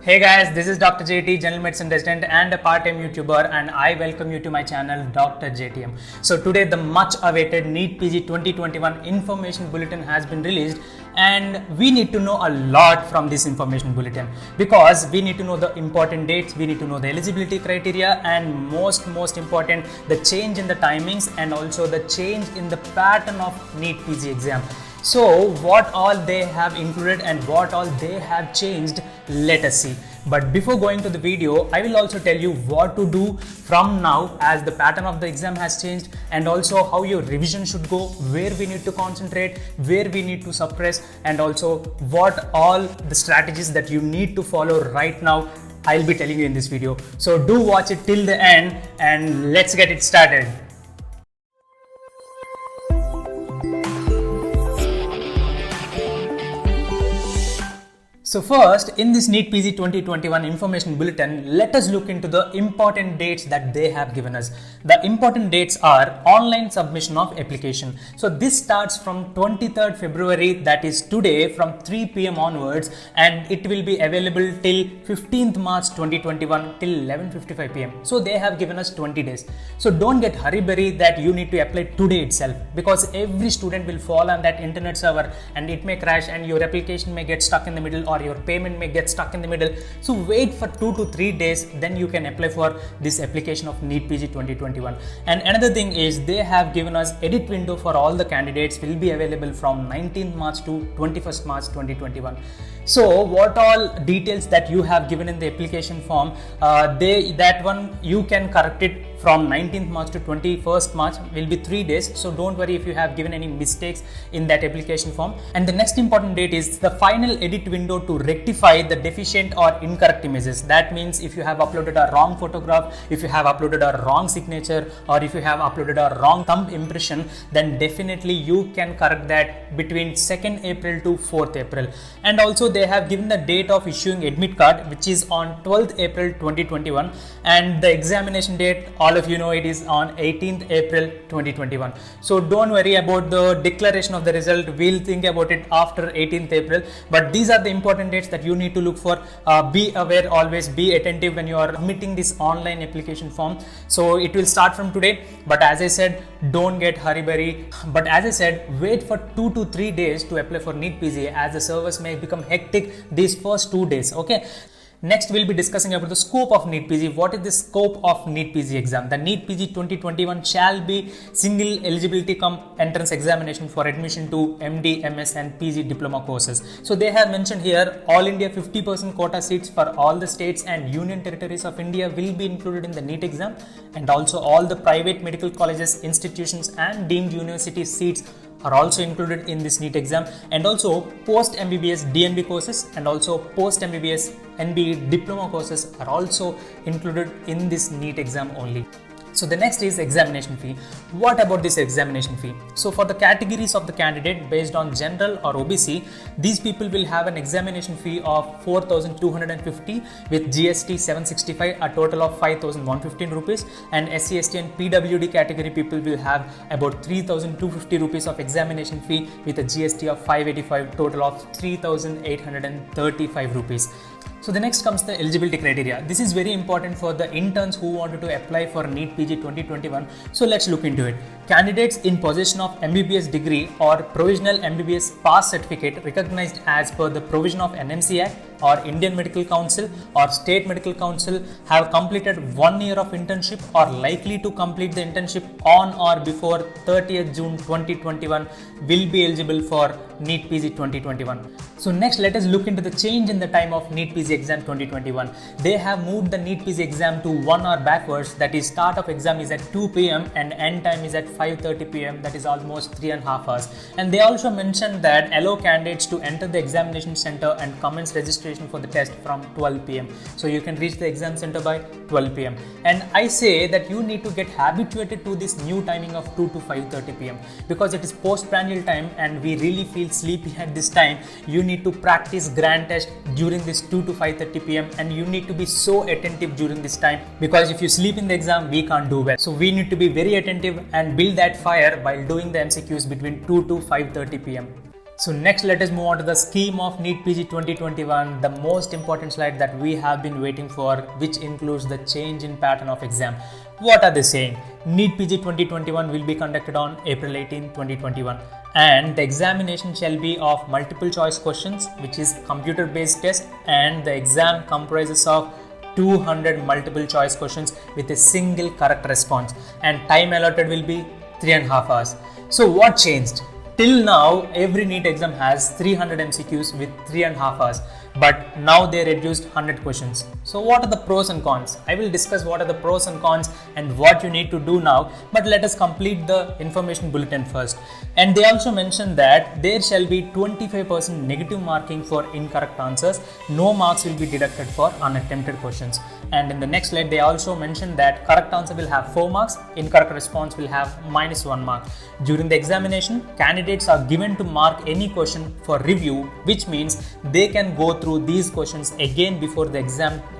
Hey guys, this is Dr. JT, General Medicine Resident and a part-time YouTuber, and I welcome you to my channel Dr. JTM. So today the much awaited NEET PG 2021 information bulletin has been released, and we need to know a lot from this information bulletin because we need to know the important dates, we need to know the eligibility criteria, and most important, the change in the timings and also the change in the pattern of NEET PG exam. So what all they have included and what all they have changed, let us see. But before going to the video, I will also tell you what to do from now as the pattern of the exam has changed, and also how your revision should go, where we need to concentrate, where we need to suppress, and also what all the strategies that you need to follow right now I'll be telling you in this video. So do watch it till the end and let's get it started. So first, in this NEET PG 2021 information bulletin, let us look into the important dates that they have given us. The important dates are online submission of application. So this starts from 23rd February, that is today, from 3 p.m. onwards, and it will be available till 15th March 2021 till 11:55 p.m. So they have given us 20 days. So don't get hurry-burry that you need to apply today itself, because every student will fall on that internet server and it may crash and your application may get stuck in the middle, or your payment may get stuck in the middle. So wait for 2 to 3 days, then you can apply for this application of NEET PG 2021. And another thing is, they have given us edit window for all the candidates will be available from 19th March to 21st March 2021. So what all details that you have given in the application form, that one you can correct it from 19th March to 21st March will be 3 days. So don't worry if you have given any mistakes in that application form. And the next important date is the final edit window to rectify the deficient or incorrect images. That means if you have uploaded a wrong photograph, if you have uploaded a wrong signature, or if you have uploaded a wrong thumb impression, then definitely you can correct that between 2nd April to 4th April. And also they have given the date of issuing admit card, which is on 12th April 2021, and the examination date, all of you know, it is on 18th April 2021. So don't worry about the declaration of the result, we'll think about it after 18th April. But these are the important dates that you need to look for. Be aware, always be attentive when you are submitting this online application form. So it will start from today, but as I said, don't get hurry-burry. But as I said, wait for 2 to 3 days to apply for NEET PG, as the servers may become hectic these first 2 days. Okay. Next, we'll be discussing about the scope of NEET PG. What is the scope of NEET PG exam? The NEET PG 2021 shall be single eligibility cum entrance examination for admission to MD, MS and PG diploma courses. So they have mentioned here, all India 50% quota seats for all the states and union territories of India will be included in the NEET exam, and also all the private medical colleges, institutions and deemed university seats are also included in this NEET exam, and also post MBBS DNB courses and also post MBBS NB diploma courses are also included in this NEET exam only. So the next is examination fee. What about this examination fee? So for the categories of the candidate based on general or OBC, these people will have an examination fee of 4,250 with GST 765, a total of 5,115 rupees, and SC, ST and PWD category people will have about 3,250 rupees of examination fee with a GST of 585, total of 3,835 rupees. So the next comes the eligibility criteria. This is very important for the interns who wanted to apply for NEET PG 2021. So let's look into it. Candidates in possession of MBBS degree or provisional MBBS pass certificate recognized as per the provision of NMC Act or Indian Medical Council or State Medical Council have completed 1 year of internship or likely to complete the internship on or before 30th June 2021 will be eligible for NEET PG 2021. So next, let us look into the change in the time of NEET PG exam 2021. They have moved the NEET PG exam to 1 hour backwards, that is start of exam is at 2 p.m. and end time is at 5:30 p.m. that is almost 3.5 hours. And they also mentioned that allow candidates to enter the examination center and commence registration for the test from 12 p.m. So you can reach the exam center by 12 p.m. And I say that you need to get habituated to this new timing of 2 to 5:30 p.m. because it is postprandial time and we really feel sleepy at this time. You need to practice grand test during this 2 to 5:30 p.m. and you need to be so attentive during this time, because if you sleep in the exam, we can't do well. So we need to be very attentive and build that fire while doing the MCQs between 2 to 5:30 p.m. So next, let us move on to the scheme of NEET PG 2021, the most important slide that we have been waiting for, which includes the change in pattern of exam. What are they saying? NEET PG 2021 will be conducted on April 18, 2021, and the examination shall be of multiple choice questions, which is computer based test, and the exam comprises of 200 multiple choice questions with a single correct response, and time allotted will be 3.5 hours. So what changed? Till now, every NEET exam has 300 MCQs with 3.5 hours, but now they reduced 100 questions. So what are the pros and cons? I will discuss what are the pros and cons and what you need to do now, but let us complete the information bulletin first. And they also mentioned that there shall be 25% negative marking for incorrect answers. No marks will be deducted for unattempted questions. And in the next slide, they also mentioned that correct answer will have 4 marks, incorrect response will have -1 mark. During the examination, candidates are given to mark any question for review, which means they can go through these questions again before the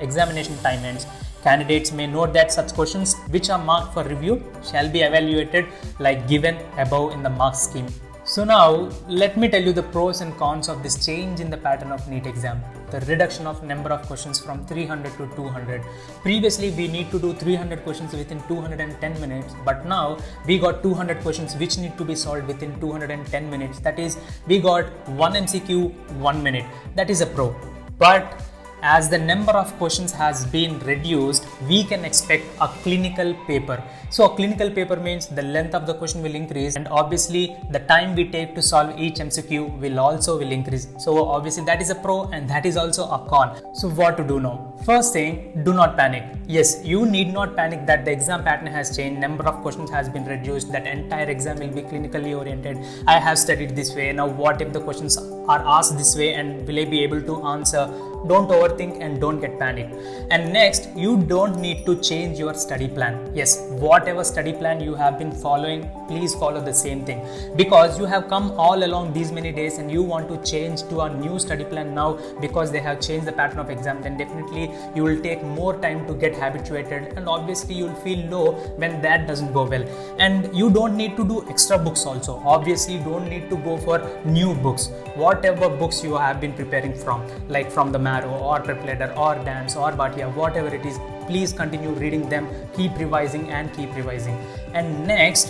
examination time ends. Candidates may note that such questions which are marked for review shall be evaluated like given above in the mark scheme. So now let me tell you the pros and cons of this change in the pattern of NEET exam. The reduction of number of questions from 300 to 200. Previously we need to do 300 questions within 210 minutes, but now we got 200 questions which need to be solved within 210 minutes. That is, we got 1 MCQ 1 minute. That is a pro. But as the number of questions has been reduced, we can expect a clinical paper. So a clinical paper means the length of the question will increase, and obviously the time we take to solve each MCQ will increase. So obviously that is a pro and that is also a con. So what to do now? First thing, do not panic. Yes, you need not panic that the exam pattern has changed, number of questions has been reduced, that entire exam will be clinically oriented. I have studied this way. Now what if the questions are asked this way and will I be able to answer? Don't overthink and don't get panicked. And next, you don't need to change your study plan. Yes, whatever study plan you have been following, please follow the same thing, because you have come all along these many days and you want to change to a new study plan now because they have changed the pattern of exam. Then definitely you will take more time to get habituated, and obviously you will feel low when that doesn't go well. And you don't need to do extra books also. Obviously you don't need to go for new books. Whatever books you have been preparing from, like from the or Prepletter or DAMS or Bhatia, whatever it is, please continue reading them, keep revising and keep revising. And next,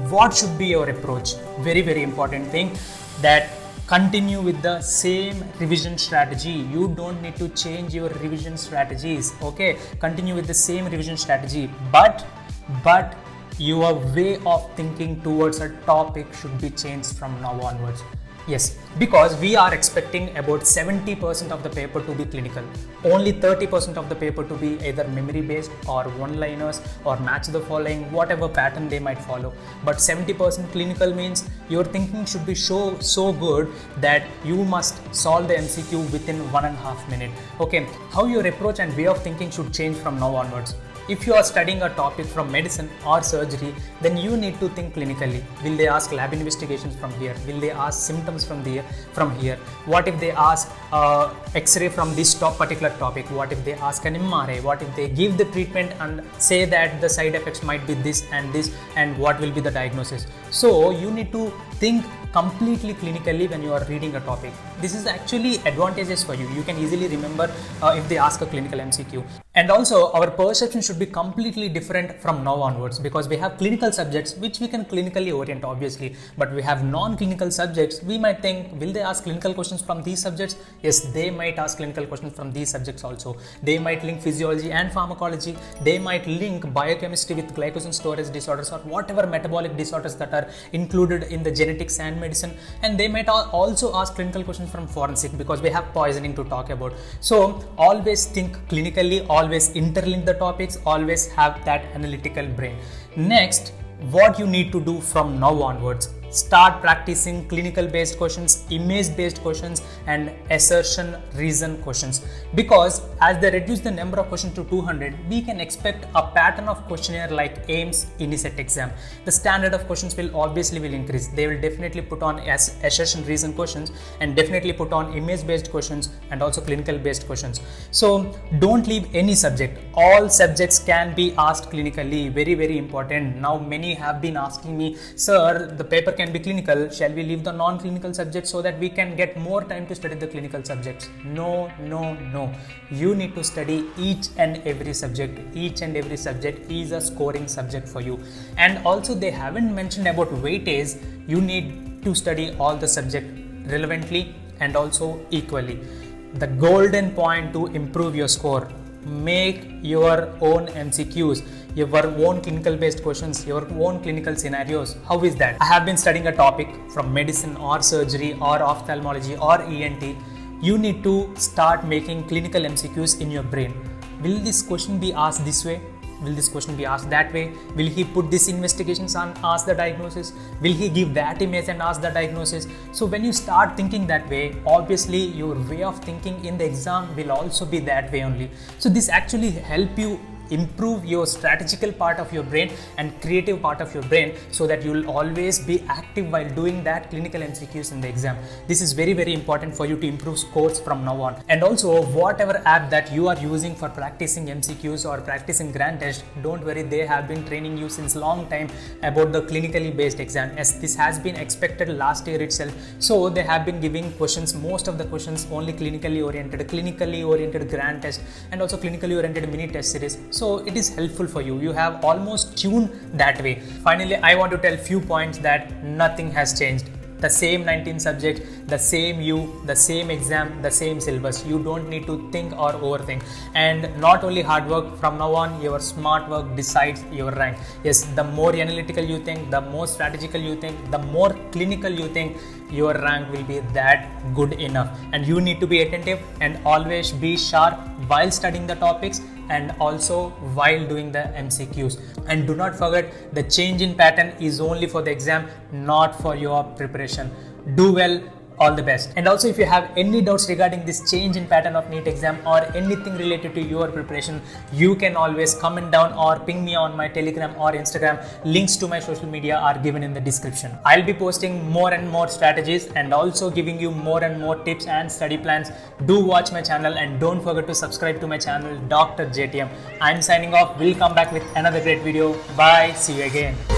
what should be your approach? Very, very important thing, that continue with the same revision strategy. You don't need to change your revision strategies. Okay, continue with the same revision strategy, but your way of thinking towards a topic should be changed from now onwards. Yes, because we are expecting about 70% of the paper to be clinical, only 30% of the paper to be either memory based or one-liners or match the following, whatever pattern they might follow. But 70% clinical means your thinking should be so good that you must solve the MCQ within 1.5 minutes. Okay, how your approach and way of thinking should change from now onwards. If you are studying a topic from medicine or surgery, then you need to think clinically. Will they ask lab investigations from here? Will they ask symptoms from here? What if they ask X-ray from this particular topic? What if they ask an MRI? What if they give the treatment and say that the side effects might be this, and what will be the diagnosis? So you need to think completely clinically when you are reading a topic. This is actually advantageous for you. You can easily remember if they ask a clinical MCQ. And also our perception should be completely different from now onwards, because we have clinical subjects which we can clinically orient obviously, but we have non-clinical subjects. We might think, will they ask clinical questions from these subjects? Yes, they might ask clinical questions from these subjects also. They might link physiology and pharmacology. They might link biochemistry with glycogen storage disorders or whatever metabolic disorders that are included in the genetics and medicine. And they might also ask clinical questions from forensic, because we have poisoning to talk about. So always think clinically, always interlink the topics, always have that analytical brain. Next, what you need to do from now onwards, start practicing clinical based questions, image based questions, and assertion reason questions, because as they reduce the number of questions to 200, we can expect a pattern of questionnaire like AIIMS INICET exam. The standard of questions will increase. They will definitely put on assertion reason questions, and definitely put on image based questions, and also clinical based questions. So don't leave any subject. All subjects can be asked clinically. Very, very important. Now many have been asking me, sir, the paper can can be clinical, shall we leave the non-clinical subjects so that we can get more time to study the clinical subjects? No. You need to study each and every subject. Each and every subject is a scoring subject for you. And also they haven't mentioned about weightage. You need to study all the subject relevantly and also equally. The golden point to improve your score: make your own MCQs, your own clinical based questions, your own clinical scenarios. How is that? I have been studying a topic from medicine or surgery or ophthalmology or ENT. You need to start making clinical MCQs in your brain. Will this question be asked this way? Will this question be asked that way? Will he put this investigations and ask the diagnosis? Will he give that image and ask the diagnosis? So when you start thinking that way, obviously your way of thinking in the exam will also be that way only. So this actually help you improve your strategical part of your brain and creative part of your brain, so that you will always be active while doing that clinical MCQs in the exam. This is very, very important for you to improve scores from now on. And also, whatever app that you are using for practicing MCQs or practicing grand test, don't worry, they have been training you since long time about the clinically based exam, as this has been expected last year itself. So they have been giving questions, most of the questions only clinically oriented grand test and also clinically oriented mini test series. So it is helpful for you. You have almost tuned that way. Finally, I want to tell few points that nothing has changed. The same 19 subjects, the same you, the same exam, the same syllabus. You don't need to think or overthink. And not only hard work, from now on your smart work decides your rank. Yes, the more analytical you think, the more strategical you think, the more clinical you think, your rank will be that good enough. And you need to be attentive and always be sharp while studying the topics and also while doing the MCQs. And do not forget, the change in pattern is only for the exam, not for your preparation. Do well. All the best. And also, if you have any doubts regarding this change in pattern of NEET exam or anything related to your preparation, you can always comment down or ping me on my Telegram or Instagram. Links to my social media are given in the description. I'll be posting more and more strategies and also giving you more and more tips and study plans. Do watch my channel and don't forget to subscribe to my channel, Dr. JTM. I'm signing off. We'll come back with another great video. Bye. See you again.